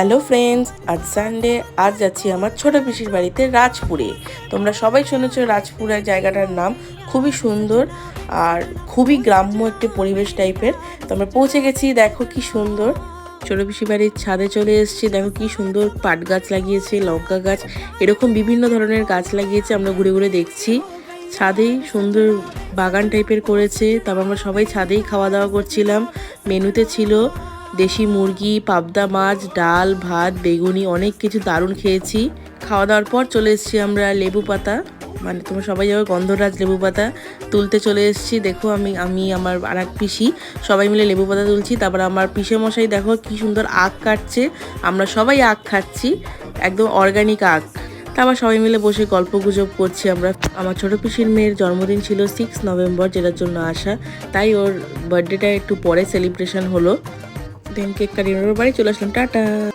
Hello friends, আজ Sunday. আজ যাচ্ছি আমার ছোট পিসির বাড়িতে রাজপুরে। তোমরা সবাই শুনেছো রাজপুরের জায়গাটার নাম, খুবই সুন্দর আর খুবই গ্রাম্য একটি পরিবেশ টাইপের। তো আমরা পৌঁছে গেছি, দেখো কি সুন্দর। ছোট পিসি বাড়ির ছাদে চলে এসেছি, দেখো কি সুন্দর পাট গাছ লাগিয়েছে, লঙ্কা গাছ, এরকম বিভিন্ন ধরনের গাছ লাগিয়েছে। আমরা ঘুরে ঘুরে দেখছি। ছাদেই সুন্দর বাগান টাইপের করেছে। তারপর আমরা সবাই ছাদেই খাওয়া দাওয়া করছিলাম। মেনুতে ছিল দেশি মুরগি, পাবদা মাছ, ডাল, ভাত, বেগুনি, অনেক কিছু দারুণ খেয়েছি। খাওয়া দাওয়ার পর চলে এসেছি আমরা লেবু পাতা, মানে তোমরা সবাই যাবে গন্ধরাজ লেবু পাতা তুলতে চলে এসেছি। দেখো আমি আমার আর এক পিসি সবাই মিলে লেবু পাতা তুলছি। তারপর আমার পিসে মশাই দেখো কি সুন্দর আখ কাটছে। আমরা সবাই আখ খাচ্ছি, একদম অর্গানিক আখ। তারপর সবাই মিলে বসে গল্প গুজব করছি আমরা। আমার ছোট পিসির মেয়ের জন্মদিন ছিল 6 নভেম্বর, যেটার জন্য আসা, তাই ওর বার্থডেটা একটু পরে সেলিব্রেশন হলো। দেন কেক কাটিয়ে বাড়ি চলে আসলাম। টাটা।